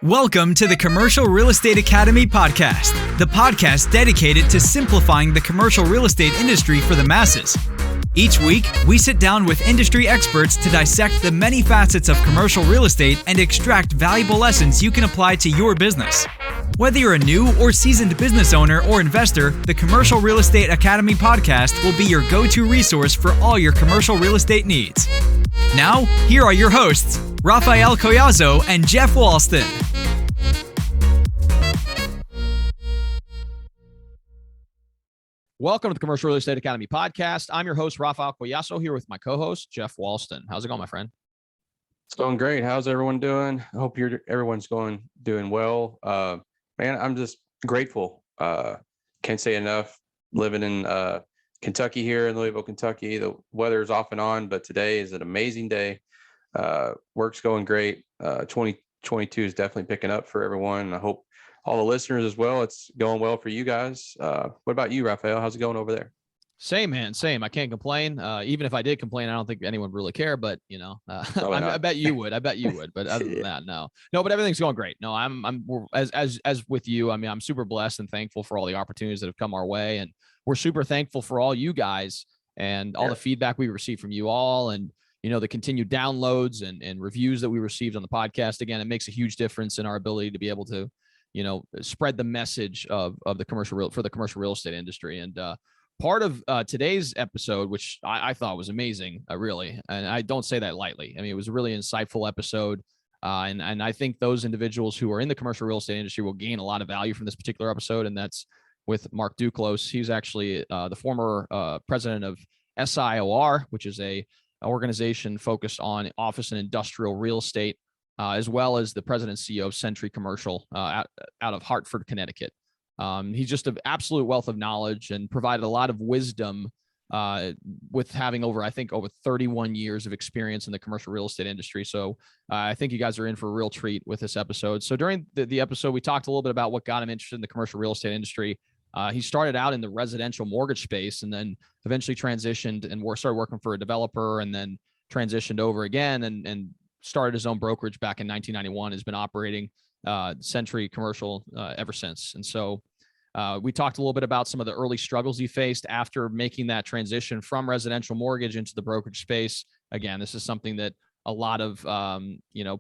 Welcome to the Commercial Real Estate Academy podcast, the podcast dedicated to simplifying the commercial real estate industry for the masses. Each week, we sit down with industry experts to dissect the many facets of commercial real estate and extract valuable lessons you can apply to your business. Whether you're a new or seasoned business owner or investor, the Commercial Real Estate Academy podcast will be your go-to resource for all your commercial real estate needs. Now, here are your hosts, Raphael Collazo and Jeff Walston. Welcome to the Commercial Real Estate Academy podcast. I'm your host, Raphael Collazo, here with my co-host, Jeff Walston. How's it going, my friend? It's going great. How's everyone doing? I hope everyone's doing well. Man, I'm just grateful. Can't say enough. Living in Kentucky here in Louisville, Kentucky. The weather is off and on, but today is an amazing day. Work's going great. 2022 is definitely picking up for everyone. I hope all the listeners as well. It's going well for you guys. What about you, Raphael? How's it going over there? Same, man. Same. I can't complain. Even if I did complain, I don't think anyone would really care, but I bet you would. But other than that, no, but everything's going great. No, we're, as with you, I mean, I'm super blessed and thankful for all the opportunities that have come our way. And we're super thankful for all you guys and all the feedback we received from you all. And, the continued downloads and reviews that we received on the podcast. Again, it makes a huge difference in our ability to be able to, spread the message of the commercial real estate industry. And, part of today's episode, which I thought was amazing, really, and I don't say that lightly. I mean, it was a really insightful episode, and I think those individuals who are in the commercial real estate industry will gain a lot of value from this particular episode, and that's with Mark Duclos. He's actually the former president of SIOR, which is a organization focused on office and industrial real estate, as well as the president and CEO of Century Commercial out of Hartford, Connecticut. He's just an absolute wealth of knowledge and provided a lot of wisdom with having over 31 years of experience in the commercial real estate industry. So I think you guys are in for a real treat with this episode. So during the episode, we talked a little bit about what got him interested in the commercial real estate industry. He started out in the residential mortgage space and then eventually transitioned and started working for a developer and then transitioned over again and started his own brokerage back in 1991, has been operating Century Commercial ever since. And so we talked a little bit about some of the early struggles he faced after making that transition from residential mortgage into the brokerage space. Again, this is something that a lot of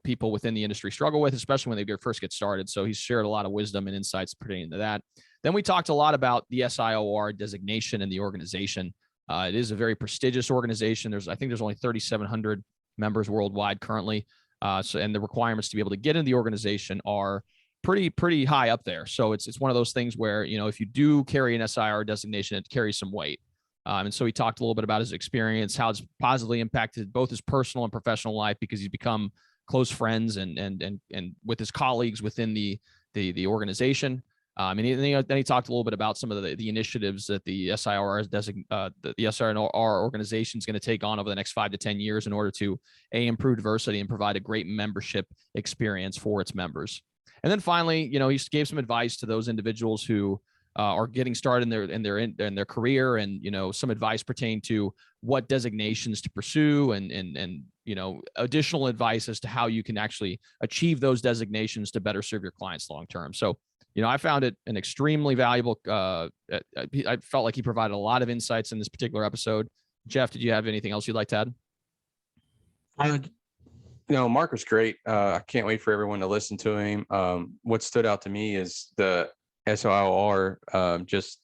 people within the industry struggle with, especially when they first get started. So he's shared a lot of wisdom and insights pertaining to that. Then we talked a lot about the SIOR designation and the organization. It is a very prestigious organization. I think there's only 3,700 members worldwide currently. And the requirements to be able to get in the organization are pretty high up there. So it's one of those things where, if you do carry an SIR designation, it carries some weight. And so he talked a little bit about his experience, how it's positively impacted both his personal and professional life, because he's become close friends and with his colleagues within the organization. And then he talked a little bit about some of the initiatives that the SIR organization is going to take on over the next 5 to 10 years in order to improve diversity and provide a great membership experience for its members. And then finally, he gave some advice to those individuals who are getting started in their career, and some advice pertaining to what designations to pursue, and additional advice as to how you can actually achieve those designations to better serve your clients long term. So, I found it an extremely valuable. I felt like he provided a lot of insights in this particular episode. Jeff, did you have anything else you'd like to add? Mark was great. I can't wait for everyone to listen to him. What stood out to me is the SIOR, just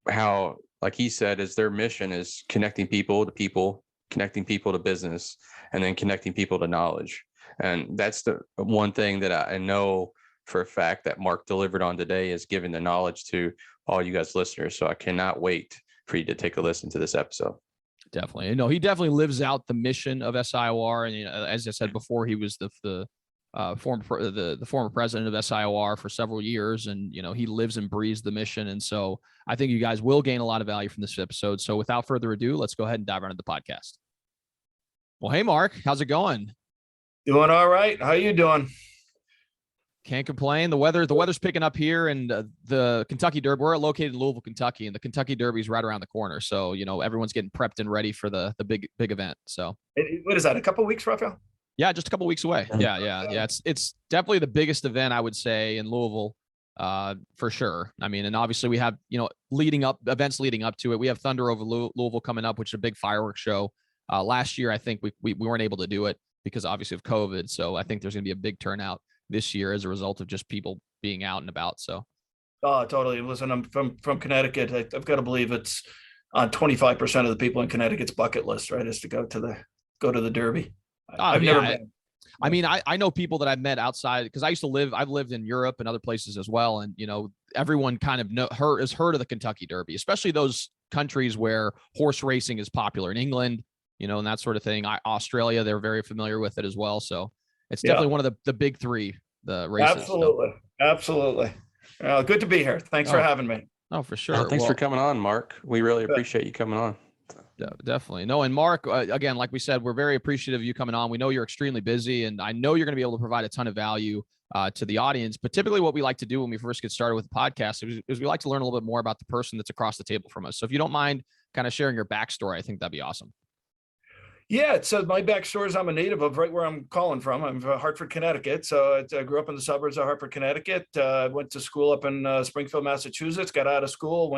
how, like he said, is their mission is connecting people to people, connecting people to business, and then connecting people to knowledge. And that's the one thing that I know for a fact that Mark delivered on today, is giving the knowledge to all you guys listeners. So I cannot wait for you to take a listen to this episode. Definitely. He definitely lives out the mission of SIOR. And as I said before, he was the former president of SIOR for several years, and he lives and breathes the mission. And so I think you guys will gain a lot of value from this episode. So without further ado, let's go ahead and dive right into the podcast. Well, hey Mark, how's it going? Doing all right. How you doing? Can't complain. The weather's picking up here, and the Kentucky Derby. We're located in Louisville, Kentucky, and the Kentucky Derby is right around the corner. So everyone's getting prepped and ready for the big event. So what is that? A couple of weeks, Raphael? Yeah, just a couple weeks away. Yeah. It's definitely the biggest event, I would say, in Louisville, for sure. I mean, and obviously we have, events leading up to it. We have Thunder over Louisville coming up, which is a big fireworks show. Last year, I think we weren't able to do it because obviously of COVID. So I think there's going to be a big turnout this year as a result of just people being out and about. So. Oh, totally. Listen, I'm from Connecticut. I've got to believe it's on 25% of the people in Connecticut's bucket list, right? Is to go to the Derby. I've never been. I mean, I know people that I've met outside because I've lived in Europe and other places as well. And, everyone kind of has heard of the Kentucky Derby, especially those countries where horse racing is popular in England, and that sort of thing. Australia, they're very familiar with it as well. So it's definitely one of the big three, the races. Absolutely. So. Absolutely. Good to be here. Thanks for having me. Oh, for sure. Oh, thanks for coming on, Mark. We really appreciate you coming on. Definitely. No, and Mark, again, like we said, we're very appreciative of you coming on. We know you're extremely busy, and I know you're going to be able to provide a ton of value to the audience. But typically what we like to do when we first get started with the podcast is we like to learn a little bit more about the person that's across the table from us. So if you don't mind kind of sharing your backstory, I think that'd be awesome. Yeah, so my backstory is I'm a native of right where I'm calling from. I'm from Hartford, Connecticut. So I grew up in the suburbs of Hartford, Connecticut. Went to school up in Springfield, Massachusetts. Got out of school,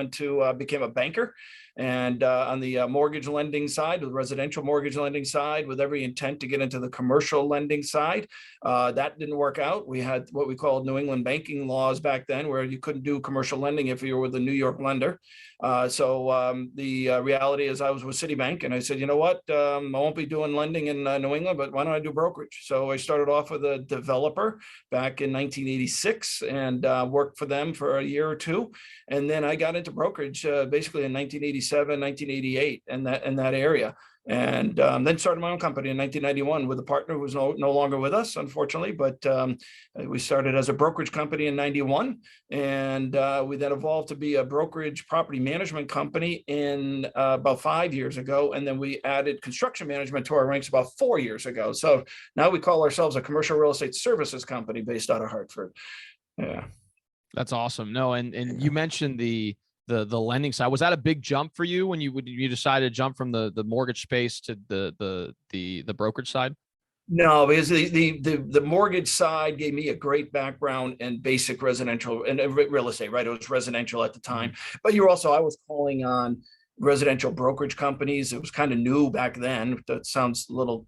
became a banker, and on the mortgage lending side, the residential mortgage lending side, with every intent to get into the commercial lending side. That didn't work out. We had what we called New England banking laws back then, where you couldn't do commercial lending if you were with a New York lender. So the reality is I was with Citibank, and I said, you know what, I won't be doing lending in New England, but why don't I do brokerage? So I started off with a developer back in 1986 and worked for them for a year or two. And then I got into brokerage basically in 1987, 1988 in that area. And then started my own company in 1991 with a partner who was no longer with us, unfortunately. But we started as a brokerage company in 91. And we then evolved to be a brokerage property management company in about 5 years ago. And then we added construction management to our ranks about 4 years ago. So now we call ourselves a commercial real estate services company based out of Hartford. Yeah. That's awesome. No, and you mentioned the lending side. Was that a big jump for you when you decided to jump from the mortgage space to the brokerage side? No, because the mortgage side gave me a great background in basic residential and real estate, right? It was residential at the time, but I was calling on residential brokerage companies. It was kind of new back then. That sounds a little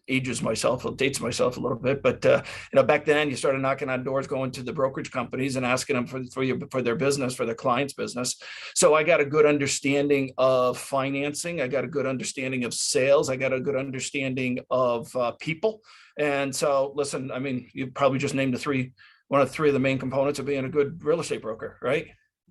dates myself a little bit, but back then you started knocking on doors, going to the brokerage companies and asking them for their business, for their clients' business. So I got a good understanding of financing. I got a good understanding of sales. I got a good understanding of people. And so, listen, I mean, you probably just named one of three of the main components of being a good real estate broker, right?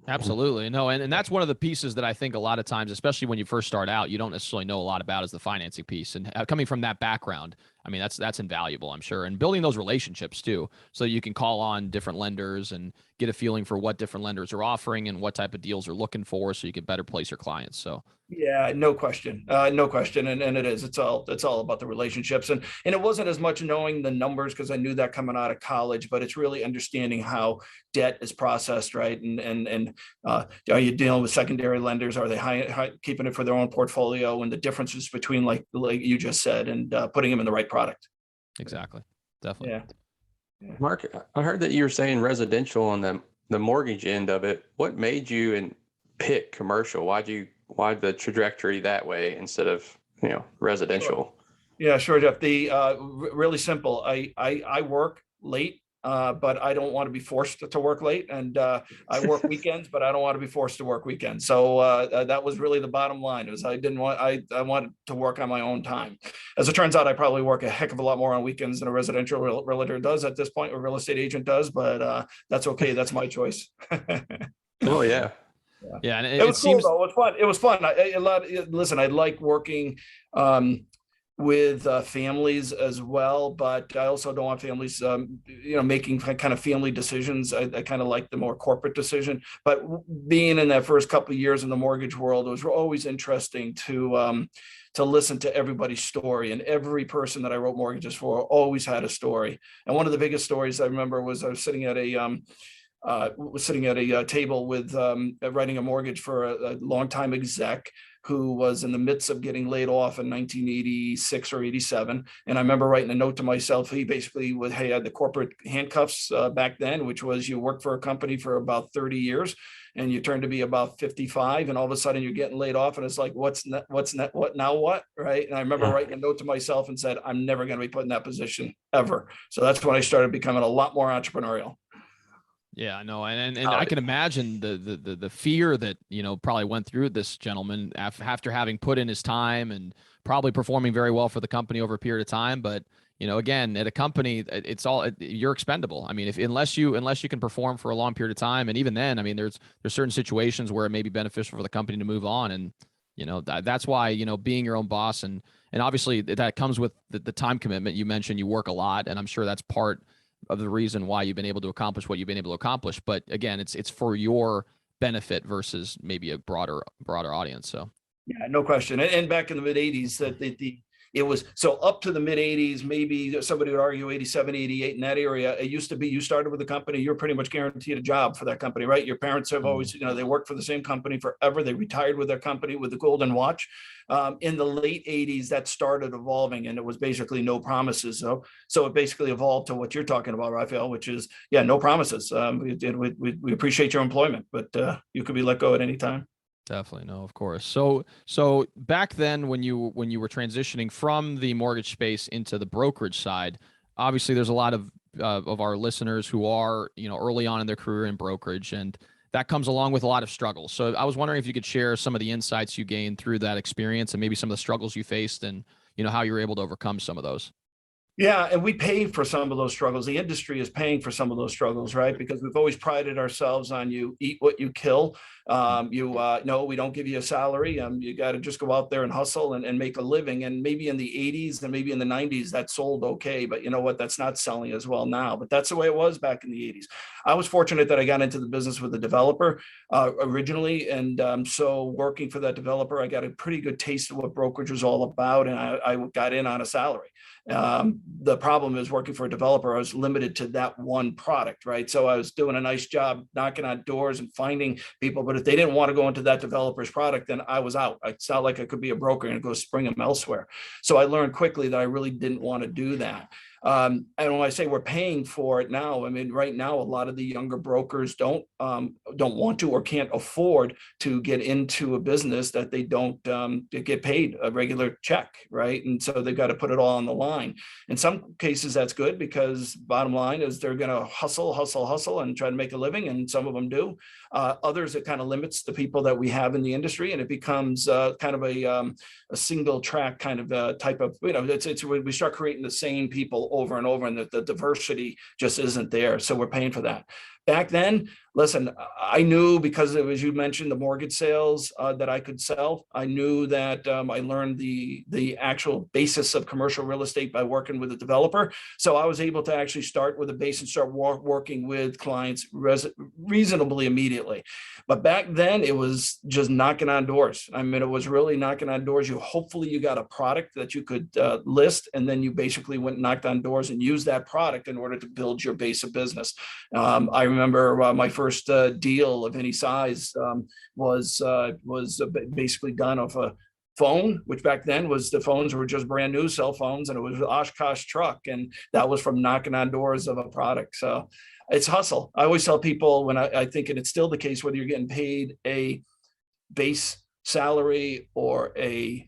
Absolutely. No. And that's one of the pieces that I think a lot of times, especially when you first start out, you don't necessarily know a lot about is the financing piece. And coming from that background, I mean, that's invaluable, I'm sure. And building those relationships too, so you can call on different lenders and get a feeling for what different lenders are offering and what type of deals are looking for, so you can better place your clients. So yeah, no question. And it's all about the relationships. And it wasn't as much knowing the numbers, because I knew that coming out of college, but it's really understanding how debt is processed, right? And are you dealing with secondary lenders? Are they high keeping it for their own portfolio? And the differences between, like you just said, and putting them in the right product. Exactly. Definitely. Yeah. Mark, I heard that you were saying residential on the mortgage end of it. What made you pick commercial? Why the trajectory that way instead of, residential? Yeah, sure, Jeff. The really simple. I work late, but I don't want to be forced to work late, and I work weekends, but I don't want to be forced to work weekends. So that was really the bottom line. I wanted to work on my own time. As it turns out, I probably work a heck of a lot more on weekends than a residential realtor does at this point, or real estate agent does, but that's okay. That's my choice. Oh yeah. Yeah, and it was cool though. It was fun. Listen, I like working with families as well, but I also don't want families, making kind of family decisions. I kind of like the more corporate decision. But being in that first couple of years in the mortgage world, it was always interesting to listen to everybody's story. And every person that I wrote mortgages for always had a story. And one of the biggest stories I remember was I was sitting at was sitting at a table with writing a mortgage for a longtime exec who was in the midst of getting laid off in 1986 or 87. And I remember writing a note to myself. He basically had the corporate handcuffs back then, which was you work for a company for about 30 years and you turn to be about 55 and all of a sudden you're getting laid off. And it's like, what now what? Right. And I remember writing a note to myself and said, I'm never going to be put in that position ever. So that's when I started becoming a lot more entrepreneurial. Yeah, I know. And I can imagine the fear that, probably went through this gentleman after having put in his time and probably performing very well for the company over a period of time. But, again, at a company, you're expendable. I mean, unless you can perform for a long period of time. And even then, I mean, there's certain situations where it may be beneficial for the company to move on. And, that's why, being your own boss and obviously that comes with the time commitment. You mentioned you work a lot, and I'm sure that's part of the reason why you've been able to accomplish what you've been able to accomplish. But again, it's for your benefit versus maybe a broader audience. So yeah, no question. And back in the mid 80s, that it was so up to the mid 80s, maybe somebody would argue 87, 88 in that area. It used to be you started with a company, you're pretty much guaranteed a job for that company, right? Your parents have always, they worked for the same company forever. They retired with their company with the golden watch. In the late 80s, that started evolving and it was basically no promises. So it basically evolved to what you're talking about, Raphael, which is, no promises. We appreciate your employment, but you could be let go at any time. Definitely. No, of course. So back then when you were transitioning from the mortgage space into the brokerage side, obviously there's a lot of our listeners who are, early on in their career in brokerage, and that comes along with a lot of struggles. So I was wondering if you could share some of the insights you gained through that experience and maybe some of the struggles you faced and, how you were able to overcome some of those. Yeah, and we pay for some of those struggles. The industry is paying for some of those struggles, right? Because we've always prided ourselves on you eat what you kill. No, we don't give you a salary. You got to just go out there and hustle and make a living. And maybe in the 80s and maybe in the 90s, that sold okay. But you know what? That's not selling as well now. But that's the way it was back in the 80s. I was fortunate that I got into the business with a developer originally. And so working for that developer, I got a pretty good taste of what brokerage was all about. And I got in on a salary. The problem is working for a developer, I was limited to that one product, right? So I was doing a nice job knocking on doors and finding people, but if they didn't want to go into that developer's product, then I was out. It's not like I could be a broker and go spring them elsewhere. So I learned quickly that I really didn't want to do that. And when I say we're paying for it now, I mean, right now, a lot of the younger brokers don't want to or can't afford to get into a business that they don't get paid a regular check, right? And so they've got to put it all on the line. In some cases, that's good because bottom line is they're going to hustle and try to make a living. And some of them do. Others, it kind of limits the people that we have in the industry, and it becomes kind of a single track kind of type of, it's we start creating the same people over and over, and the diversity just isn't there. So we're paying for that. Back then, listen, I knew because it was, you mentioned the mortgage sales that I could sell. I knew that I learned the actual basis of commercial real estate by working with a developer. So I was able to actually start with a base and start working with clients reasonably immediately. But back then it was just knocking on doors. I mean, it was really knocking on doors. Hopefully you got a product that you could list, and then you basically went and knocked on doors and used that product in order to build your base of business. I remember my first deal of any size was basically done off a phone, which back then was, the phones were just brand new cell phones, and it was Oshkosh truck, and that was from knocking on doors of a product. So it's hustle. I always tell people when I think, and it's still the case, whether you're getting paid a base salary or a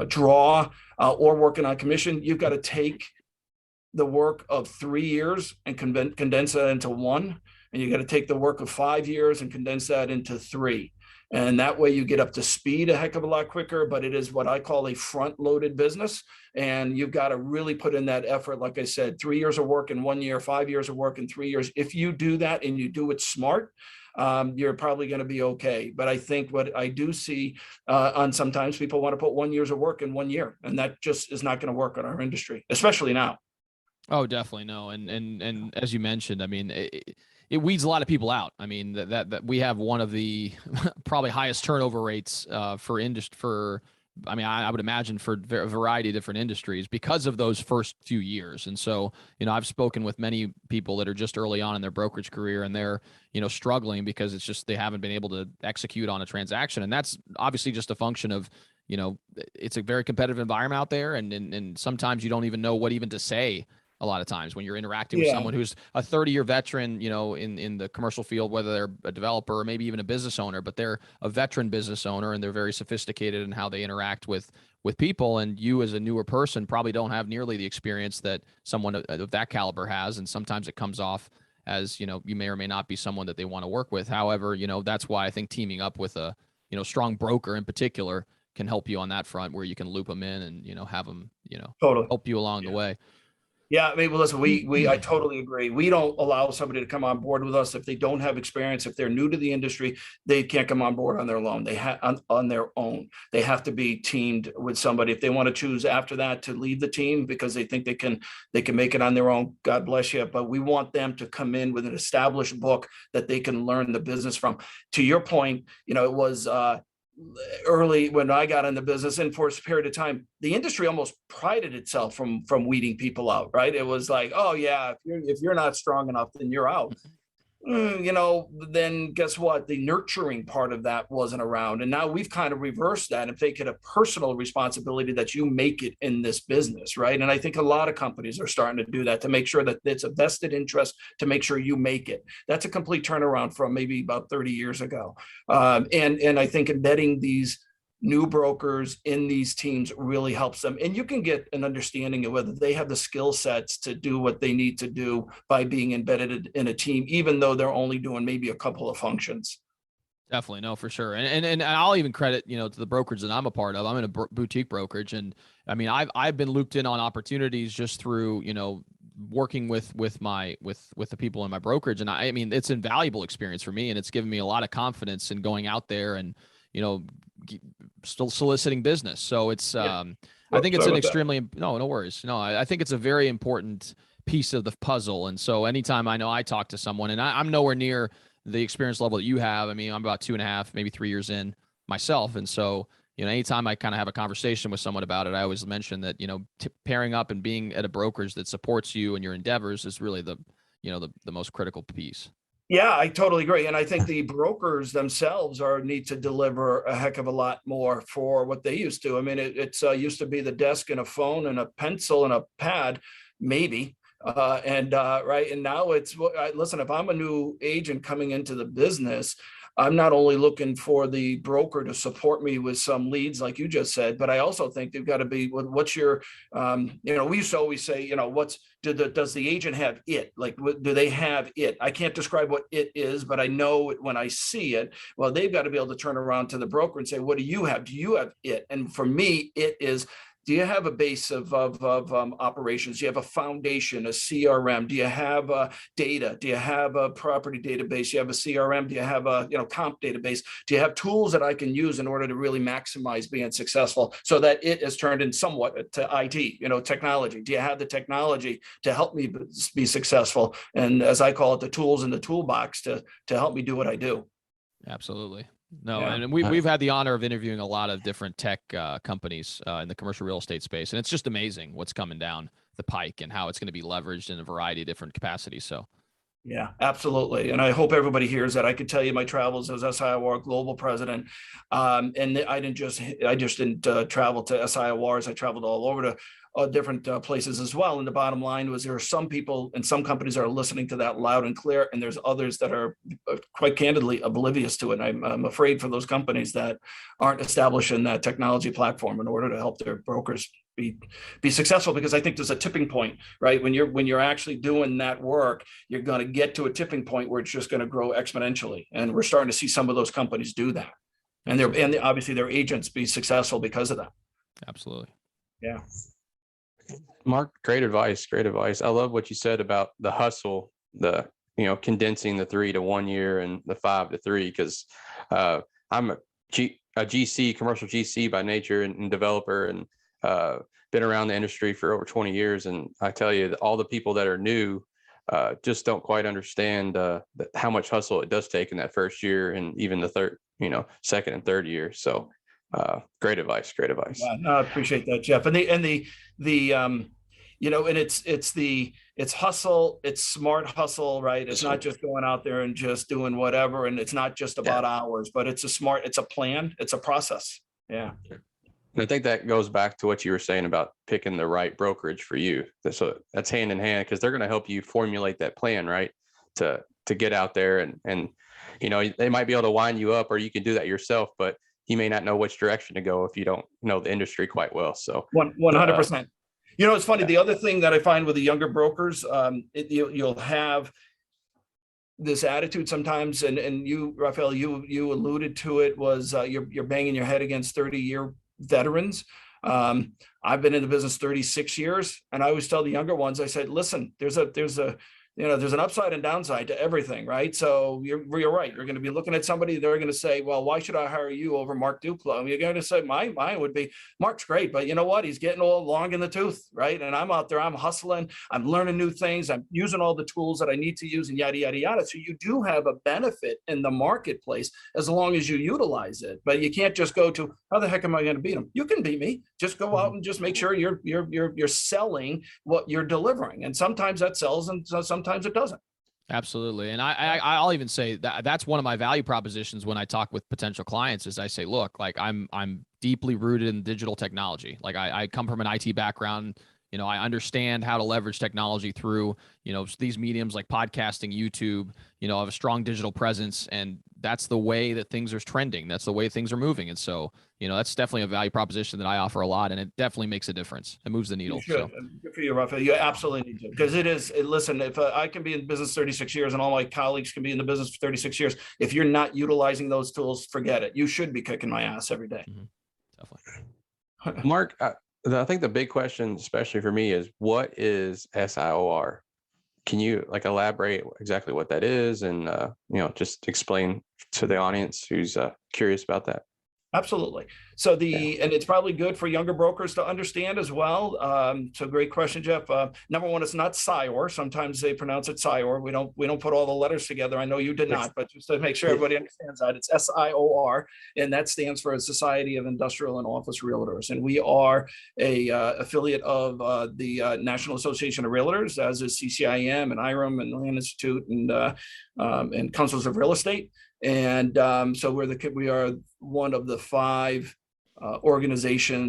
draw or working on commission, you've got to take the work of 3 years and condense that into one. And you got to take the work of 5 years and condense that into 3. And that way you get up to speed a heck of a lot quicker, but it is what I call a front loaded business. And you've got to really put in that effort. Like I said, 3 years of work in 1 year, 5 years of work in 3 years. If you do that and you do it smart, you're probably going to be okay. But I think what I do see on sometimes people want to put 1 year's of work in 1 year, and that just is not going to work in our industry, especially now. Oh, definitely. No. And as you mentioned, I mean, it weeds a lot of people out. I mean, that we have one of the probably highest turnover rates for I mean, I would imagine for a variety of different industries because of those first few years. And so, I've spoken with many people that are just early on in their brokerage career, and they're, struggling because it's just, they haven't been able to execute on a transaction. And that's obviously just a function of, it's a very competitive environment out there. And sometimes you don't even know what even to say. A lot of times when you're interacting with someone who's a 30-year veteran, in the commercial field, whether they're a developer or maybe even a business owner, but they're a veteran business owner and they're very sophisticated in how they interact with people. And you as a newer person probably don't have nearly the experience that someone of that caliber has. And sometimes it comes off as, you may or may not be someone that they want to work with. However, that's why I think teaming up with a, strong broker in particular can help you on that front, where you can loop them in and, have them, Totally help you along the way. Yeah, I mean, well, listen, I totally agree. We don't allow somebody to come on board with us if they don't have experience. If they're new to the industry, they can't come on board on their own. They have on their own. They have to be teamed with somebody. If they want to choose after that to leave the team because they think they can make it on their own, God bless you. But we want them to come in with an established book that they can learn the business from. To your point, it was early when I got in the business, and for a period of time, the industry almost prided itself from weeding people out, right? It was like, oh yeah, if you're not strong enough, then you're out. Then guess what? The nurturing part of that wasn't around. And now we've kind of reversed that and taken a personal responsibility that you make it in this business, right? And I think a lot of companies are starting to do that to make sure that it's a vested interest to make sure you make it. That's a complete turnaround from maybe about 30 years ago. And I think embedding these new brokers in these teams really helps them. And you can get an understanding of whether they have the skill sets to do what they need to do by being embedded in a team, even though they're only doing maybe a couple of functions. Definitely. No, for sure. And I'll even credit, to the brokerage that I'm a part of. I'm in a boutique brokerage. And I mean, I've been looped in on opportunities just through, working with the people in my brokerage. And I mean, it's an invaluable experience for me, and it's given me a lot of confidence in going out there and, still soliciting business. So it's, I think it's an extremely, no worries. No, I think it's a very important piece of the puzzle. And so anytime I talk to someone, and I'm nowhere near the experience level that you have. I mean, I'm about 2.5, maybe 3 years in myself. And so, anytime I kind of have a conversation with someone about it, I always mention that, pairing up and being at a brokerage that supports you and your endeavors is really the most critical piece. Yeah, I totally agree. And I think the brokers themselves need to deliver a heck of a lot more for what they used to. I mean, it's used to be the desk and a phone and a pencil and a pad, maybe. Right. And now it's, listen, if I'm a new agent coming into the business, I'm not only looking for the broker to support me with some leads, like you just said, but I also think they've got to be, what's your, we used to always say, does the agent have it? Like, do they have it? I can't describe what it is, but I know it when I see it. Well, they've got to be able to turn around to the broker and say, what do you have? Do you have it? And for me, it is, do you have a base of operations? Do you have a foundation, a CRM? Do you have data? Do you have a property database? Do you have a CRM? Do you have a comp database? Do you have tools that I can use in order to really maximize being successful so that it is turned in somewhat to IT, technology? Do you have the technology to help me be successful? And as I call it, the tools in the toolbox to help me do what I do. Absolutely. No, yeah. And we've had the honor of interviewing a lot of different tech companies in the commercial real estate space. And it's just amazing what's coming down the pike and how it's going to be leveraged in a variety of different capacities. So, yeah, absolutely. And I hope everybody hears that. I could tell you my travels as SIOR global president. And I just didn't travel to SIORs. I traveled all over to different places as well. And the bottom line was there are some people and some companies that are listening to that loud and clear, and there's others that are quite candidly oblivious to it. And I'm afraid for those companies that aren't establishing that technology platform in order to help their brokers be successful, because I think there's a tipping point, right? When you're actually doing that work, you're going to get to a tipping point where it's just going to grow exponentially. And we're starting to see some of those companies do that. And obviously their agents be successful because of that. Absolutely. Yeah. Mark, great advice. Great advice. I love what you said about the hustle, condensing the 3 to 1 year and the 5 to 3, because I'm a GC, commercial GC by nature and developer, and been around the industry for over 20 years. And I tell you that all the people that are new just don't quite understand how much hustle it does take in that first year and even the second and third year. So Great advice. Great advice. Yeah, no, I appreciate that, Jeff. And it's hustle, it's smart hustle, right? It's not just going out there and just doing whatever. And it's not just about hours, but it's a plan, it's a process. Yeah. And I think that goes back to what you were saying about picking the right brokerage for you. So that's hand in hand, because they're going to help you formulate that plan, right? To get out there and they might be able to wind you up, or you can do that yourself, but you may not know which direction to go if you don't know the industry quite well. So 100%. It's funny. Yeah. The other thing that I find with the younger brokers, you'll have this attitude sometimes, and you, Raphael, you alluded to it, was you're banging your head against 30-year veterans. I've been in the business 36 years, and I always tell the younger ones, I said, listen, there's an upside and downside to everything, right? So you're right. You're going to be looking at somebody, they're going to say, well, why should I hire you over Mark Duclos? And you're going to say, mine would be, Mark's great, but you know what? He's getting all long in the tooth, right? And I'm out there, I'm hustling, I'm learning new things, I'm using all the tools that I need to use, and yada, yada, yada. So you do have a benefit in the marketplace as long as you utilize it. But you can't just go to, how the heck am I going to beat him? You can beat me. Just go out and just make sure you're selling what you're delivering. And sometimes that sells, and sometimes it doesn't. Absolutely. And I'll even say that that's one of my value propositions when I talk with potential clients, is I say, look, like I'm deeply rooted in digital technology. Like I come from an IT background. I understand how to leverage technology through, these mediums like podcasting, YouTube, I have a strong digital presence, and that's the way that things are trending. That's the way things are moving. And so, that's definitely a value proposition that I offer a lot, and it definitely makes a difference. It moves the needle. So. Good for you, Raphael. You absolutely need to, because listen, if I can be in business 36 years and all my colleagues can be in the business for 36 years, if you're not utilizing those tools, forget it. You should be kicking my ass every day. Mm-hmm. Definitely. Mark, I think the big question, especially for me, is what is SIOR? Can you elaborate exactly what that is, and just explain to the audience who's curious about that? Absolutely. So and it's probably good for younger brokers to understand as well. So great question, Jeff. Number one, it's not SIOR. Sometimes they pronounce it SIOR. We don't put all the letters together. I know you did not, but just to make sure everybody understands that, it's SIOR, and that stands for Society of Industrial and Office Realtors. And we are a affiliate of the National Association of Realtors, as is CCIM and IREM and Land Institute and Councils of Real Estate. And so we are one of the 5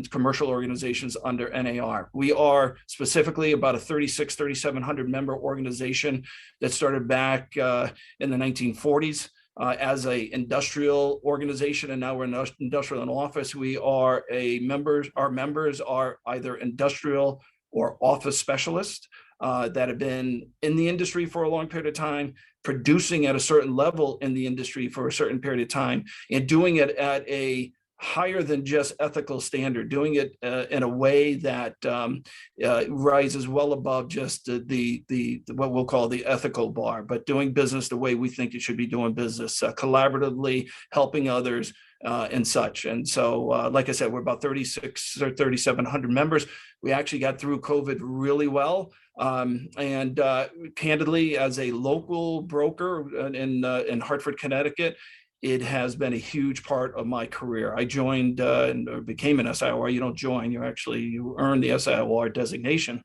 commercial organizations under NAR. We are specifically about a 3,700 member organization that started back in the 1940s as a industrial organization, and now we're an industrial and office. Our members are either industrial or office specialists that have been in the industry for a long period of time, producing at a certain level in the industry for a certain period of time, and doing it at a higher than just ethical standard, doing it in a way that rises well above just the what we'll call the ethical bar, but doing business the way we think it should be doing business, collaboratively, helping others, and such. And so, like I said, we're about 36 or 3,700 members. We actually got through COVID really well. And candidly, as a local broker in Hartford, Connecticut, it has been a huge part of my career. I joined and became an SIOR. You don't join, you earn the SIOR designation.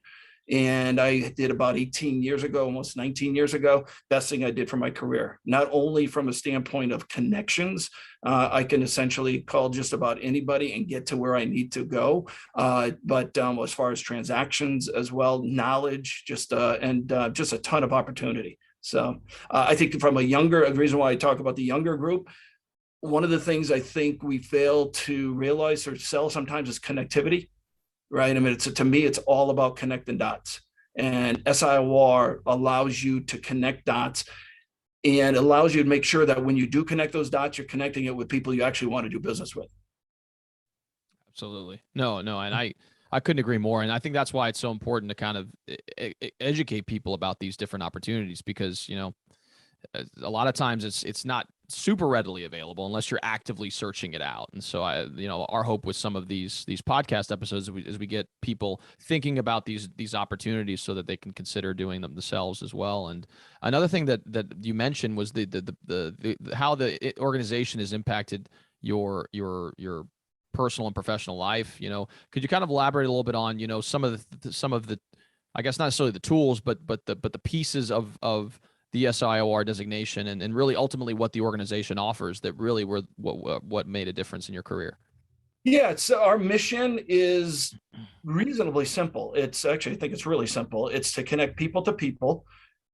And I did about 18 years ago, almost 19 years ago, best thing I did for my career. Not only from a standpoint of connections, I can essentially call just about anybody and get to where I need to go. But as far as transactions as well, knowledge, just a ton of opportunity. So I think the reason why I talk about the younger group, one of the things I think we fail to realize or sell sometimes is connectivity. Right. I mean, to me, it's all about connecting dots, and SIOR allows you to connect dots and allows you to make sure that when you do connect those dots, you're connecting it with people you actually want to do business with. Absolutely. No. And I couldn't agree more. And I think that's why it's so important to kind of educate people about these different opportunities, because, a lot of times it's not super readily available unless you're actively searching it out. And so our hope with some of these podcast episodes is we get people thinking about these opportunities so that they can consider doing them themselves as well. And another thing that you mentioned was the how the organization has impacted your personal and professional life. Could you kind of elaborate a little bit on, some of the, I guess not necessarily the tools, but the pieces of the SIOR designation and really ultimately what the organization offers that really were what made a difference in your career? Yeah, so our mission is reasonably simple. It's actually, I think it's really simple. It's to connect people to people,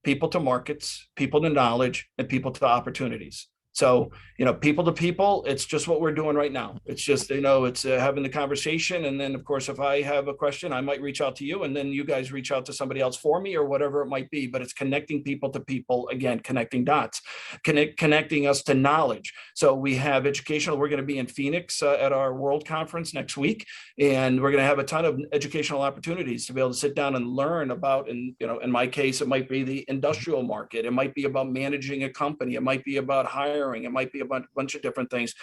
people to markets, people to knowledge, and people to opportunities. So, people to people, it's just what we're doing right now. It's just, it's having the conversation. And then, of course, if I have a question, I might reach out to you, and then you guys reach out to somebody else for me or whatever it might be. But it's connecting people to people, again, connecting dots, connecting us to knowledge. So we have educational. We're going to be in Phoenix at our World Conference next week, and we're going to have a ton of educational opportunities to be able to sit down and learn about, and in my case, it might be the industrial market. It might be about managing a company. It might be about hiring. It might be a bunch of different things.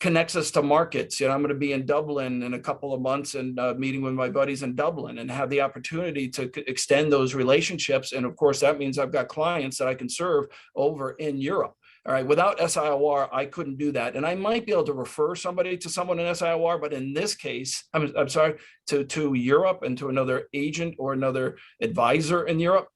Connects us to markets. I'm going to be in Dublin in a couple of months and meeting with my buddies in Dublin and have the opportunity to extend those relationships. And of course, that means I've got clients that I can serve over in Europe. All right. Without SIOR, I couldn't do that. And I might be able to refer somebody to someone in SIOR, but in this case, I'm sorry, to Europe and to another agent or another advisor in Europe.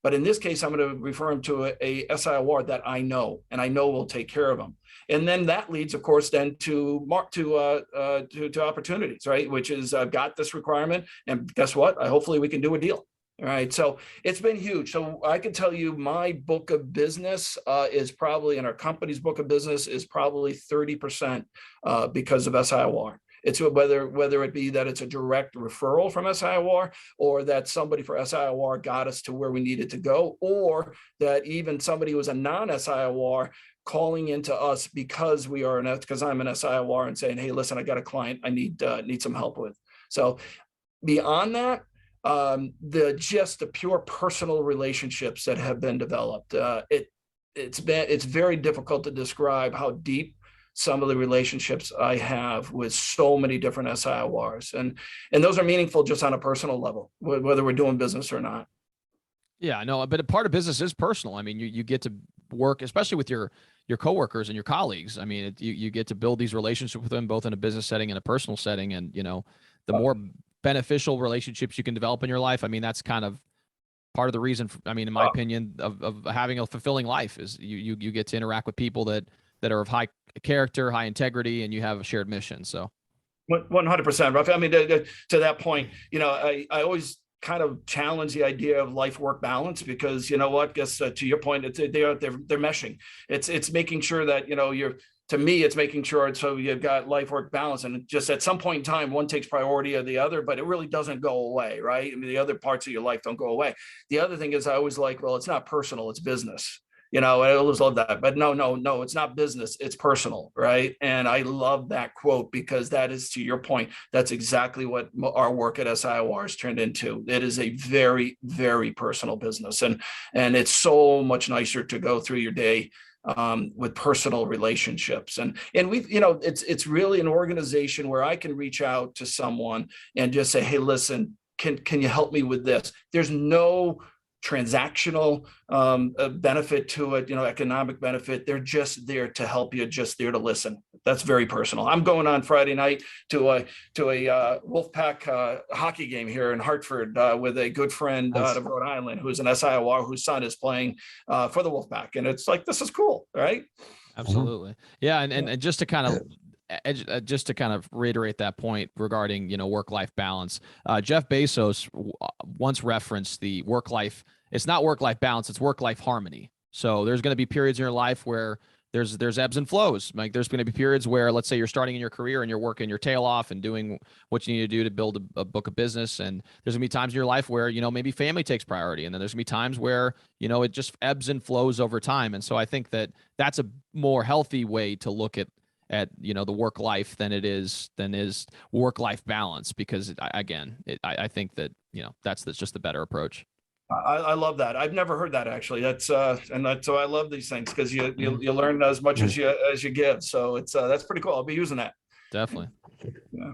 But in this case, I'm going to refer him to a SIOR that I know, and I know will take care of him. And then that leads, of course, then to opportunities, right? Which is I've got this requirement, and guess what? Hopefully we can do a deal. All right. So it's been huge. So I can tell you my book of business is probably, and our company's book of business is probably 30% because of SIOR. It's whether it be that it's a direct referral from SIOR, or that somebody for SIOR got us to where we needed to go, or that even somebody who was a non-SIOR calling into us because because I'm an SIOR and saying, hey, listen, I got a client I need some help with. So beyond that, the pure personal relationships that have been developed, it's very difficult to describe how deep some of the relationships I have with so many different SIORs, and those are meaningful just on a personal level, whether we're doing business or not. Yeah, no, but a part of business is personal. I mean, you get to work, especially with your coworkers and your colleagues. I mean, you get to build these relationships with them, both in a business setting and a personal setting. And, the more beneficial relationships you can develop in your life, I mean, that's kind of part of the reason, in my opinion, of having a fulfilling life is you get to interact with people that are of high character, high integrity, and you have a shared mission. So 100%, Raphael. I mean, to that point, I always kind of challenge the idea of life-work balance, because what, guess to your point, they're meshing. It's making sure that, to me, it's making sure so you've got life-work balance, and just at some point in time, one takes priority of the other, but it really doesn't go away, right? I mean, the other parts of your life don't go away. The other thing is I always like, well, it's not personal, it's business. I always love that, but no, it's not business, it's personal, right? And I love that quote, because that is, to your point, that's exactly what our work at SIOR has turned into. It is a very, very personal business, and it's so much nicer to go through your day with personal relationships, and we've, it's really an organization where I can reach out to someone and just say, hey, listen, can you help me with this? There's no transactional benefit to it, economic benefit. They're just there to help you, just there to listen. That's very personal. I'm going on Friday night to a Wolfpack hockey game here in Hartford with a good friend out of Rhode Island who's an SIOR whose son is playing for the Wolfpack, and it's like, this is cool, right? Absolutely. Yeah, and just to kind of reiterate that point regarding work-life balance, Jeff Bezos once referenced the work-life. It's not work-life balance, it's work-life harmony. So there's going to be periods in your life where there's ebbs and flows. Like there's going to be periods where, let's say you're starting in your career and you're working your tail off and doing what you need to do to build a book of business. And there's going to be times in your life where, maybe family takes priority. And then there's going to be times where, it just ebbs and flows over time. And so I think that that's a more healthy way to look at the work life than is work-life balance, because I think that, that's just the better approach. I love that. I've never heard that, actually. So I love these things, because you learn as much as you give. So that's pretty cool. I'll be using that. Definitely. Yeah.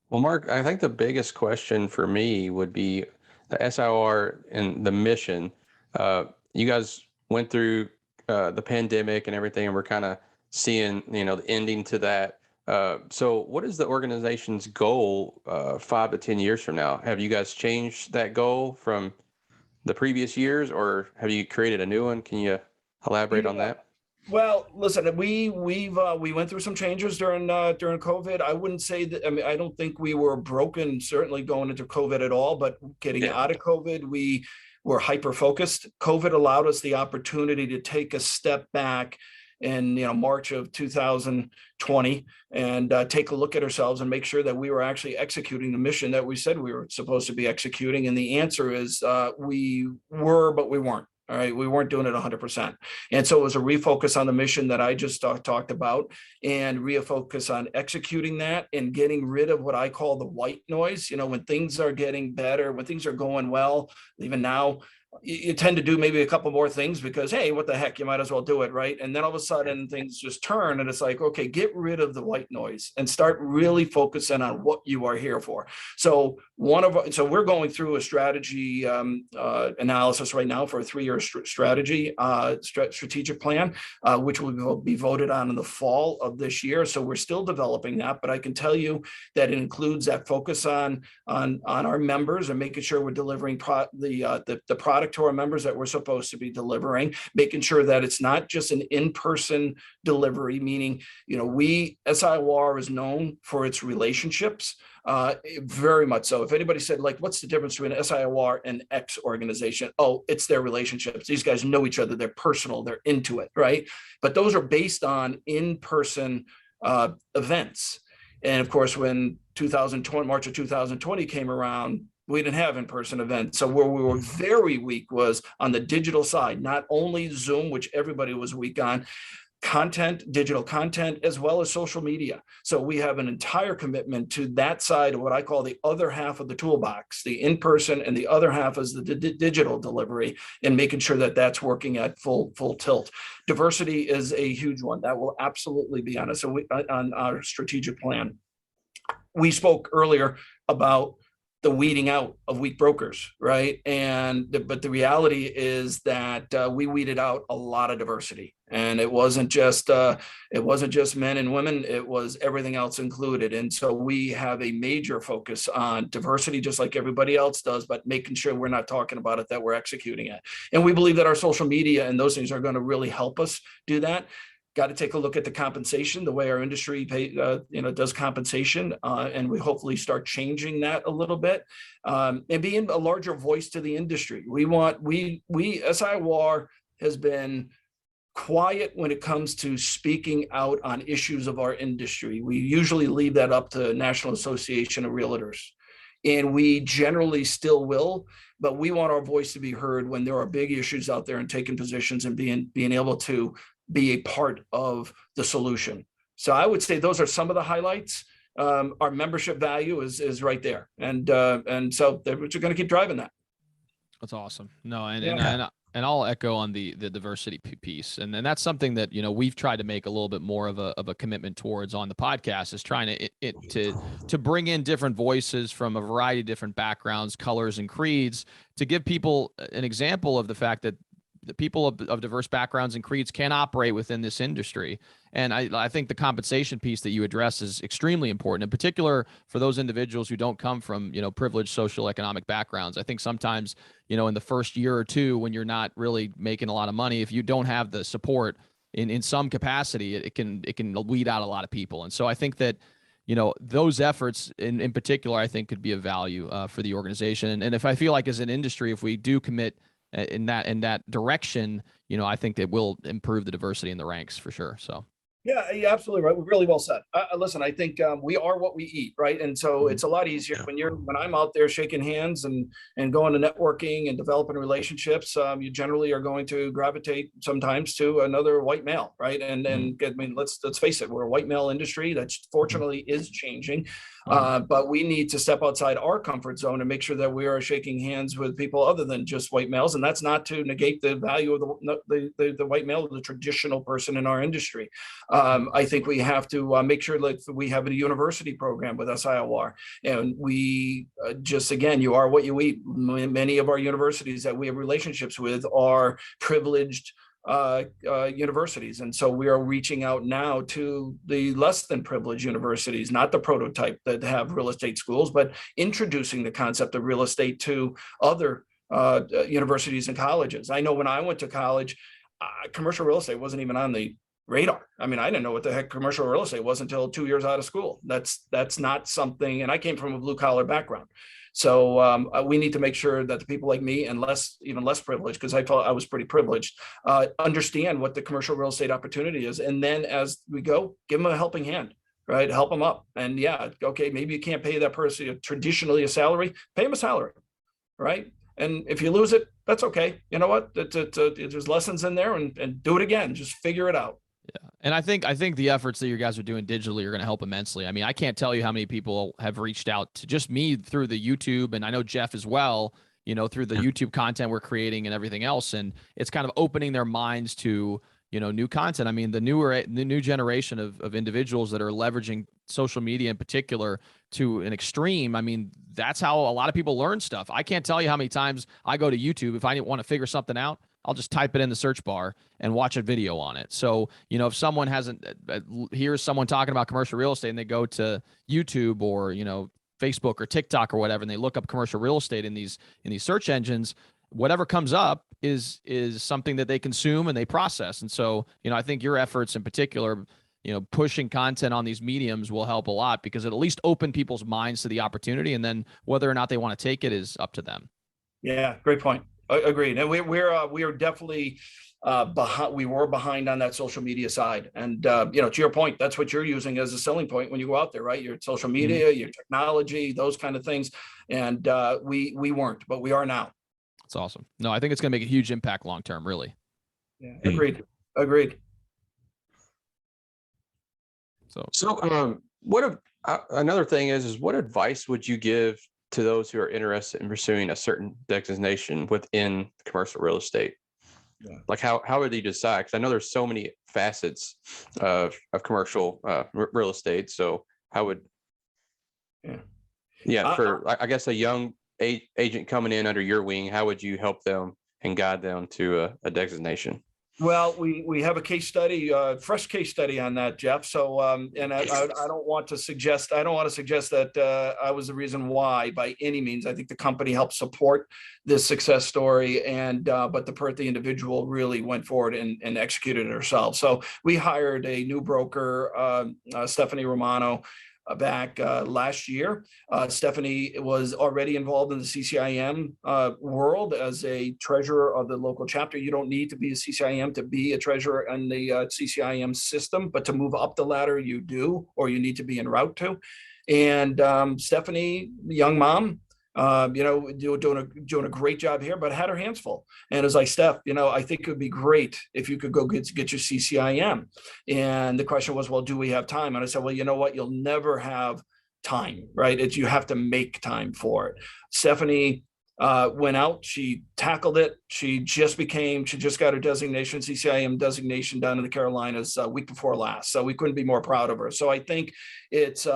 Well, Mark, I think the biggest question for me would be the SIOR and the mission. You guys went through the pandemic and everything, and we're kind of seeing, the ending to that. So what is the organization's goal 5 to 10 years from now? Have you guys changed that goal from the previous years, or have you created a new one? Can you elaborate on that? Well, listen, we went through some changes during COVID. I wouldn't say that. I mean, I don't think we were broken, certainly going into COVID at all. But getting out of COVID, we were hyper focused. COVID allowed us the opportunity to take a step back in March of 2020 and take a look at ourselves and make sure that we were actually executing the mission that we said we were supposed to be executing. And the answer is we were, but we weren't. All right, we weren't doing it 100%. And so it was a refocus on the mission that I just talked about, and refocus on executing that and getting rid of what I call the white noise. When things are getting better, when things are going well, even now, you tend to do maybe a couple more things because, hey, what the heck, you might as well do it, right? And then all of a sudden things just turn and it's like, okay, get rid of the white noise and start really focusing on what you are here for. So we're going through a strategy analysis right now for a 3-year strategic plan, which will be voted on in the fall of this year. So we're still developing that, but I can tell you that it includes that focus on our members and making sure we're delivering the product to our members that we're supposed to be delivering, making sure that it's not just an in-person delivery, meaning, SIOR is known for its relationships, very much so. If anybody said, like, what's the difference between SIOR and X organization? Oh, it's their relationships. These guys know each other. They're personal. They're into it, right? But those are based on in-person events. And of course, when March of 2020 came around, we didn't have in-person events. So where we were very weak was on the digital side, not only Zoom, which everybody was weak on, digital content, as well as social media. So we have an entire commitment to that side of what I call the other half of the toolbox, the in-person, and the other half is the digital delivery, and making sure that that's working at full tilt. Diversity is a huge one. That will absolutely be on us. So on our strategic plan. We spoke earlier about the weeding out of weak brokers, right? But the reality is that we weeded out a lot of diversity, and it wasn't just men and women; it was everything else included. And so we have a major focus on diversity, just like everybody else does, but making sure we're not talking about it, that we're executing it. And we believe that our social media and those things are going to really help us do that. Got to take a look at the compensation, the way our industry does compensation, and we hopefully start changing that a little bit, and being a larger voice to the industry. SIOR has been quiet when it comes to speaking out on issues of our industry. We usually leave that up to National Association of Realtors, and we generally still will, but we want our voice to be heard when there are big issues out there and taking positions and being able to be a part of the solution. So I would say those are some of the highlights. Our membership value is right there, and so we're going to keep driving that. That's awesome. No, and I'll echo on the diversity piece, and that's something that we've tried to make a little bit more of a commitment towards on the podcast, is trying to bring in different voices from a variety of different backgrounds, colors, and creeds, to give people an example of the fact that the people of diverse backgrounds and creeds can operate within this industry. And I think the compensation piece that you address is extremely important, in particular for those individuals who don't come from, privileged social economic backgrounds. I think sometimes, in the first year or two, when you're not really making a lot of money, if you don't have the support in some capacity, it can weed out a lot of people. And so I think that, those efforts in particular, I think could be of value for the organization. And if I feel like as an industry, if we do commit in that direction, I think it will improve the diversity in the ranks for sure. So. Yeah, you're absolutely right. Really well said. Listen, I think we are what we eat, right? And so it's a lot easier when I'm out there shaking hands and going to networking and developing relationships. You generally are going to gravitate sometimes to another white male, right? And let's face it, we're a white male industry that fortunately is changing, but we need to step outside our comfort zone and make sure that we are shaking hands with people other than just white males. And that's not to negate the value of the white male, the traditional person in our industry. I think we have to make sure that we have a university program with SIOR, and we you are what you eat. Many of our universities that we have relationships with are privileged universities. And so we are reaching out now to the less than privileged universities, not the prototype that have real estate schools, but introducing the concept of real estate to other universities and colleges. I know when I went to college, commercial real estate wasn't even on the radar. I mean, I didn't know what the heck commercial real estate was until 2 years out of school. That's not something, and I came from a blue collar background. So we need to make sure that the people like me and even less privileged, because I felt I was pretty privileged, understand what the commercial real estate opportunity is. And then as we go, give them a helping hand, right? Help them up. And yeah, okay, maybe you can't pay that person traditionally a salary, pay them a salary, right? And if you lose it, that's okay. You know what? There's lessons in there, and do it again. Just figure it out. Yeah. And I think the efforts that you guys are doing digitally are going to help immensely. I mean, I can't tell you how many people have reached out to just me through the YouTube, and I know Jeff as well, through the YouTube content we're creating and everything else. And it's kind of opening their minds to, new content. I mean, the new generation of individuals that are leveraging social media in particular to an extreme. I mean, that's how a lot of people learn stuff. I can't tell you how many times I go to YouTube. If I want to figure something out, I'll just type it in the search bar and watch a video on it. So, if someone hears someone talking about commercial real estate and they go to YouTube or, Facebook or TikTok or whatever, and they look up commercial real estate in these search engines, whatever comes up is something that they consume and they process. And so, I think your efforts in particular, pushing content on these mediums will help a lot, because it at least open people's minds to the opportunity. And then whether or not they want to take it is up to them. Yeah, great point. Agreed. And we are definitely behind. We were behind on that social media side, and to your point, that's what you're using as a selling point when you go out there, right? Your social media, your technology, those kind of things, and we weren't, but we are now. That's awesome. No, I think it's going to make a huge impact long term. Really. Yeah. Agreed. So another thing is what advice would you give to those who are interested in pursuing a certain designation within commercial real estate? Yeah. Like how would they decide? Because I know there's so many facets of commercial real estate. So how would, I guess a young agent coming in under your wing, how would you help them and guide them to a designation? Well, we have a case study, fresh case study on that, Jeff. So, and I don't want to suggest that I was the reason why by any means. I think the company helped support this success story, and but the individual really went forward and executed it herself. So we hired a new broker, Stephanie Romano, back last year. Stephanie was already involved in the CCIM world as a treasurer of the local chapter. You don't need to be a CCIM to be a treasurer in the CCIM system, but to move up the ladder, you do, or you need to be en route to. And Stephanie, young mom, doing a great job here, but had her hands full. And as Steph, I think it would be great if you could go get your CCIM. And the question was, well, do we have time? And I said, well, you know what? You'll never have time, right? You have to make time for it. Stephanie went out, she tackled it. She just got her designation, CCIM designation down in the Carolinas week before last. So we couldn't be more proud of her. So I think it's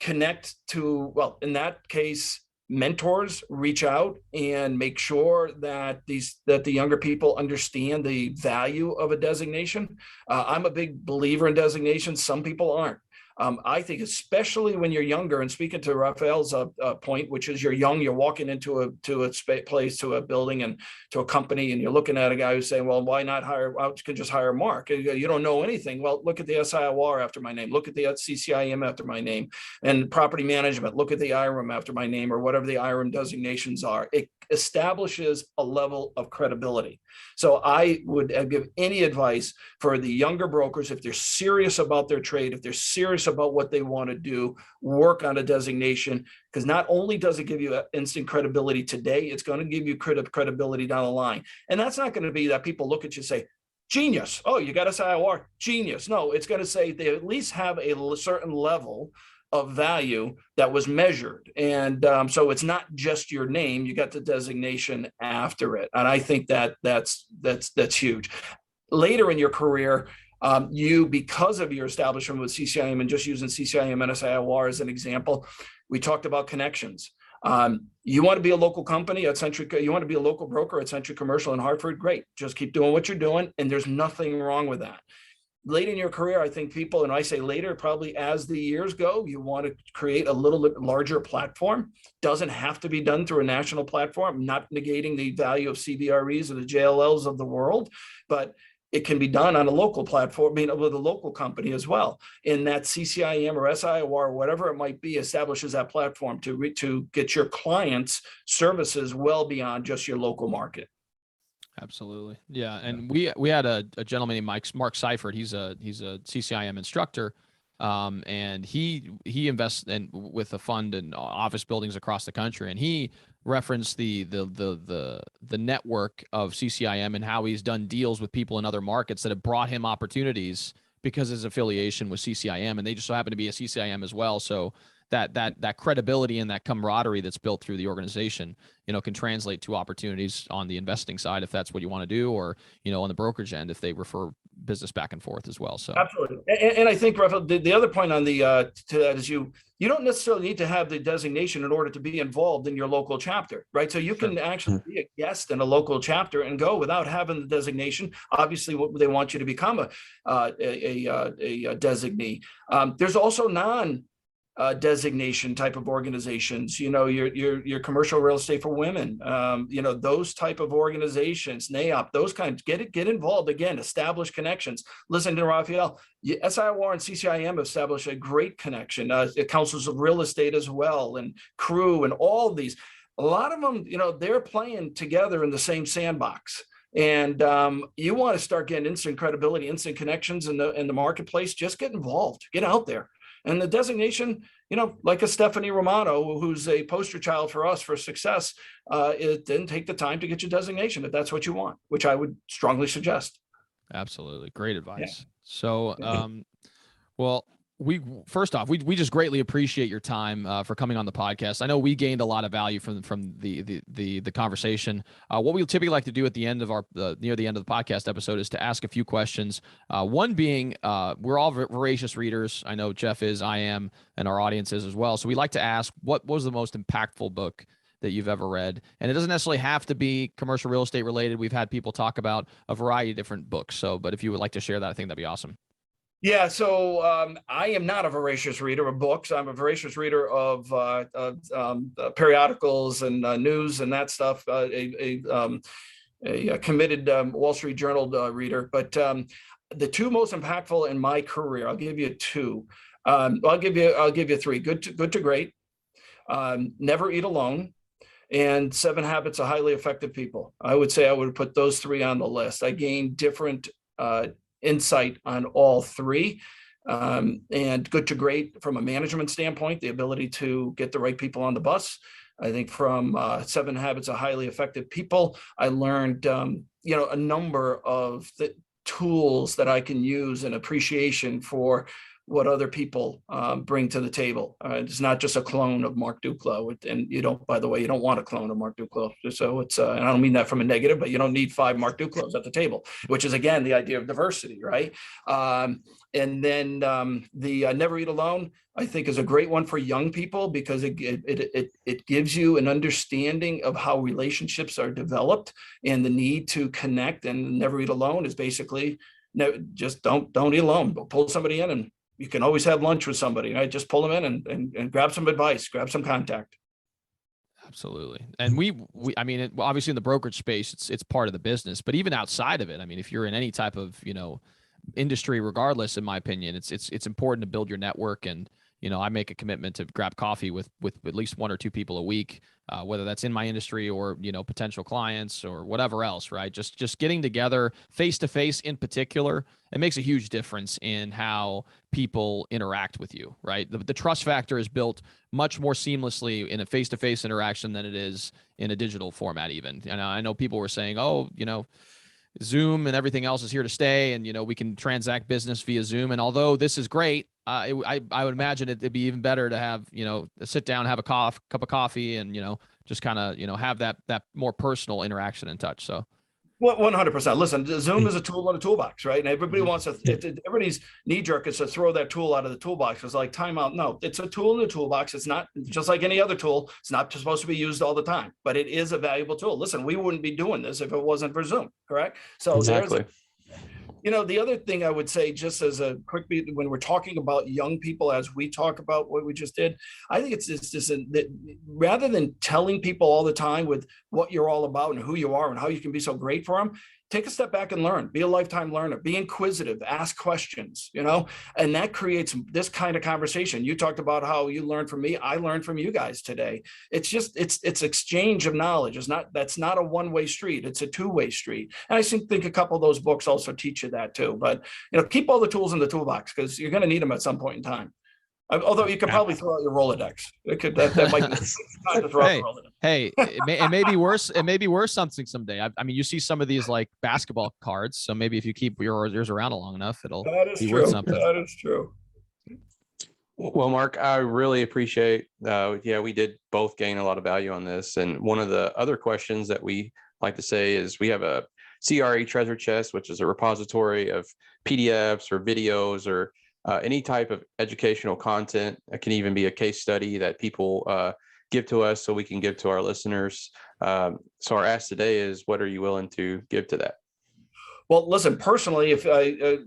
connect to, well, in that case, mentors, reach out and make sure that the younger people understand the value of a designation. I'm a big believer in designations. Some people aren't. I think especially when you're younger, and speaking to Raphael's point, which is you're young, you're walking into a place, to a building and to a company, and you're looking at a guy who's saying, well, why not hire, well, you can just hire Mark. You don't know anything. Well, look at the SIOR after my name, look at the CCIM after my name, and property management, look at the IRM after my name, or whatever the IRM designations are. It establishes a level of credibility. So I would give any advice for the younger brokers, if they're serious about their trade, if they're serious about what they want to do, work on a designation, because not only does it give you instant credibility today, it's going to give you credibility down the line. And that's not going to be that people look at you and say, genius. Oh, you got a SIOR, genius. No, it's going to say they at least have a certain level of value that was measured. And so it's not just your name, you got the designation after it. And I think that's huge. Later in your career, because of your establishment with CCIM, and just using CCIM and SIOR as an example, we talked about connections. You want to be a local company at Century, you want to be a local broker at Century Commercial in Hartford, great. Just keep doing what you're doing. And there's nothing wrong with that. Late in your career, I think people, and I say later, probably as the years go, you want to create a little bit larger platform. Doesn't have to be done through a national platform, not negating the value of CBREs or the JLLs of the world, but it can be done on a local platform, with a local company as well. And that CCIM or SIOR, or whatever it might be, establishes that platform to get your clients services well beyond just your local market. Absolutely. Yeah. And we had a gentleman named Mark Seifert. He's a CCIM instructor. And he invests with a fund in office buildings across the country. And he referenced the network of CCIM and how he's done deals with people in other markets that have brought him opportunities because of his affiliation with CCIM, and they just so happen to be a CCIM as well. So that credibility and that camaraderie that's built through the organization, can translate to opportunities on the investing side if that's what you want to do, or on the brokerage end if they refer business back and forth as well. So absolutely, and I think, Raphael, the other point on the to that is you don't necessarily need to have the designation in order to be involved in your local chapter, right? So you can actually be a guest in a local chapter and go without having the designation. Obviously, what they want you to become a designee. There's also designation type of organizations, your commercial real estate for women, those type of organizations, NAIOP, those kinds, get involved, again, establish connections. Listen to Raphael, SIOR and CCIM established a great connection, councils of real estate as well, and crew, and all of these, a lot of them, they're playing together in the same sandbox. And you want to start getting instant credibility, instant connections in the marketplace, just get involved, get out there. And the designation, like a Stephanie Romano, who's a poster child for us for success, it didn't take the time to get your designation if that's what you want, which I would strongly suggest. Absolutely. Great advice. Yeah. So, well, we just greatly appreciate your time for coming on the podcast. I know we gained a lot of value from the conversation. What we typically like to do at the end of near the end of the podcast episode is to ask a few questions. One being, we're all voracious readers. I know Jeff is, I am, and our audience is as well. So we like to ask, what was the most impactful book that you've ever read? And it doesn't necessarily have to be commercial real estate related. We've had people talk about a variety of different books. So, but if you would like to share that, I think that'd be awesome. Yeah, so I am not a voracious reader of books. I'm a voracious reader of periodicals and news and that stuff. A committed Wall Street Journal reader. But the two most impactful in my career, I'll give you two. I'll give you three. Good to Great. Never Eat Alone. And 7 Habits of Highly Effective People. I would say I would put those three on the list. I gained different insight on all three, and Good to Great from a management standpoint, the ability to get the right people on the bus. I think from 7 Habits of Highly Effective People, I learned a number of the tools that I can use and appreciation for what other people bring to the table. It's not just a clone of Mark Duclos, and by the way, you don't want a clone of Mark Duclos. So it's, and I don't mean that from a negative, but you don't need 5 Mark Duclos at the table, which is again the idea of diversity, right? And then the Never Eat Alone, I think, is a great one for young people because it gives you an understanding of how relationships are developed and the need to connect. And Never Eat Alone is basically just don't eat alone. Pull somebody in, and you can always have lunch with somebody, right? Just pull them in and grab some advice, grab some contact. Absolutely. And I mean, obviously in the brokerage space, it's part of the business, but even outside of it, I mean, if you're in any type of, industry, regardless, in my opinion, it's important to build your network. And, I make a commitment to grab coffee with at least 1 or 2 people a week, whether that's in my industry or, potential clients or whatever else, right? Just getting together face to face in particular, it makes a huge difference in how people interact with you, right? The trust factor is built much more seamlessly in a face to face interaction than it is in a digital format even. And I know people were saying, Zoom and everything else is here to stay, and we can transact business via Zoom. And although this is great, I would imagine it'd be even better to have sit down, have a cup of coffee, and just kind of have that more personal interaction and touch. So 100%. Listen, Zoom is a tool in a toolbox, right? And everybody wants to, everybody's knee jerk is to throw that tool out of the toolbox. It's like timeout. No, it's a tool in the toolbox. It's not just like any other tool. It's not supposed to be used all the time, but it is a valuable tool. Listen, we wouldn't be doing this if it wasn't for Zoom, correct? So exactly. The other thing I would say, just as a quick beat, when we're talking about young people, as we talk about what we just did, I think it's just that rather than telling people all the time with what you're all about and who you are and how you can be so great for them, take a step back and learn, be a lifetime learner, be inquisitive, ask questions, and that creates this kind of conversation. You talked about how you learned from me. I learned from you guys today. It's just, it's exchange of knowledge. That's not a one-way street. It's a two-way street. And I think a couple of those books also teach you that too, but keep all the tools in the toolbox because you're going to need them at some point in time. Although you could probably throw out your Rolodex. That might be time to throw out the Rolodex. Hey, it may be worse. It may be worth something someday. I mean, you see some of these like basketball cards. So maybe if you keep yours around long enough, it'll be worth something. That is true. Well, Mark, I really appreciate. We did both gain a lot of value on this. And one of the other questions that we like to say is we have a CRE treasure chest, which is a repository of PDFs or videos or any type of educational content. It can even be a case study that people give to us so we can give to our listeners. So our ask today is, what are you willing to give to that? Well, listen, personally, if I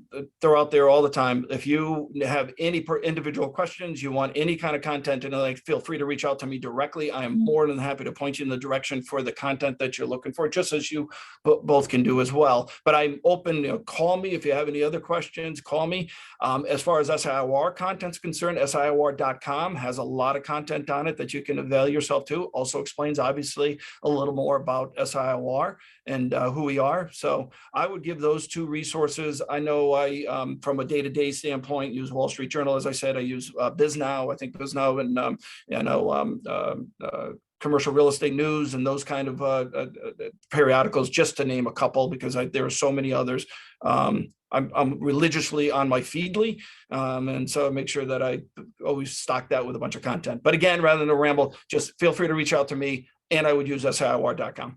throw out there all the time, if you have any individual questions, you want any kind of content, and feel free to reach out to me directly. I am more than happy to point you in the direction for the content that you're looking for, just as you both can do as well. But I'm open, call me if you have any other questions, call me. As far as SIOR content's concerned, SIOR.com has a lot of content on it that you can avail yourself to. Also explains, obviously, a little more about SIOR and who we are. So I would give those two resources. I know I, from a day-to-day standpoint, use Wall Street Journal. As I said, I use BizNow. I think BizNow and Commercial Real Estate News and those kind of periodicals, just to name a couple, because there are so many others. I'm religiously on my Feedly, and so I make sure that I always stock that with a bunch of content. But again, rather than a ramble, just feel free to reach out to me, and I would use SIOR.com.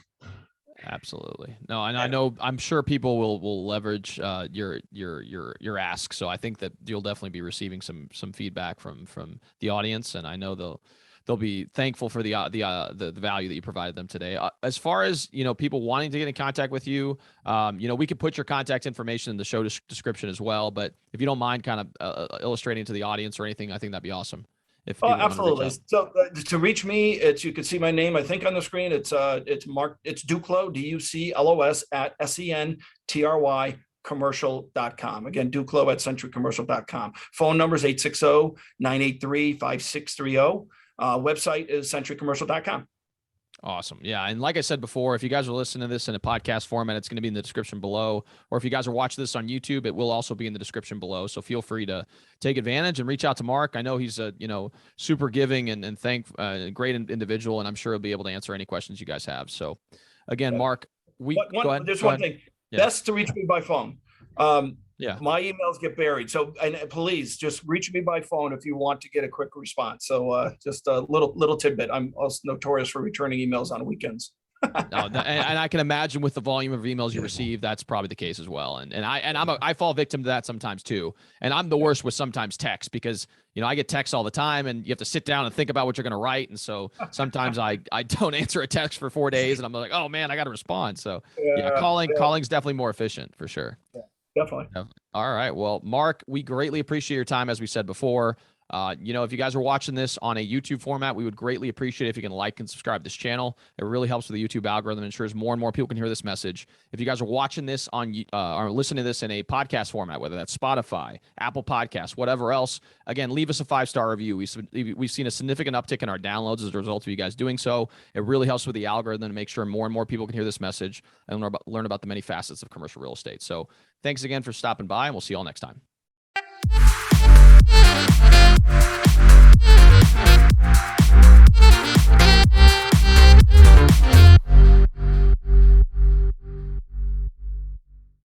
Absolutely. No, and I know, I'm sure people will leverage your ask. So I think that you'll definitely be receiving some feedback from the audience, and I know they'll be thankful for the value that you provided them today. As far as people wanting to get in contact with you, we could put your contact information in the show description as well. But if you don't mind, kind of illustrating to the audience or anything, I think that'd be awesome. Absolutely. So to reach me, you can see my name, I think, on the screen. It's Mark, it's Duclos, DUCLOS at SENTRY commercial.com. Again, Duclos at centurycommercial.com. Phone number is 860-983-5630. Website is centurycommercial.com. Awesome. Yeah. And like I said before, if you guys are listening to this in a podcast format, it's going to be in the description below. Or if you guys are watching this on YouTube, it will also be in the description below. So feel free to take advantage and reach out to Mark. I know he's a, super giving and great individual, and I'm sure he'll be able to answer any questions you guys have. So again, Mark, go ahead. There's one thing. Yeah. Best to reach me by phone. Yeah, my emails get buried. So, and please just reach me by phone if you want to get a quick response. So just a little tidbit. I'm also notorious for returning emails on weekends. And I can imagine with the volume of emails you receive, that's probably the case as well. And I fall victim to that sometimes too. And I'm the worst with sometimes text because, I get texts all the time and you have to sit down and think about what you're going to write. And so sometimes I don't answer a text for 4 days and I'm like, oh man, I got to respond. So calling's definitely more efficient for sure. Yeah. Definitely. All right. Well, Mark, we greatly appreciate your time. As we said before, if you guys are watching this on a YouTube format, we would greatly appreciate it if you can like and subscribe to this channel. It really helps with the YouTube algorithm, ensures more and more people can hear this message. If you guys are watching this on or listening to this in a podcast format, whether that's Spotify, Apple Podcasts, whatever else, again, leave us a 5-star review. We've seen a significant uptick in our downloads as a result of you guys doing so. It really helps with the algorithm to make sure more and more people can hear this message and learn about the many facets of commercial real estate. So thanks again for stopping by, and we'll see you all next time.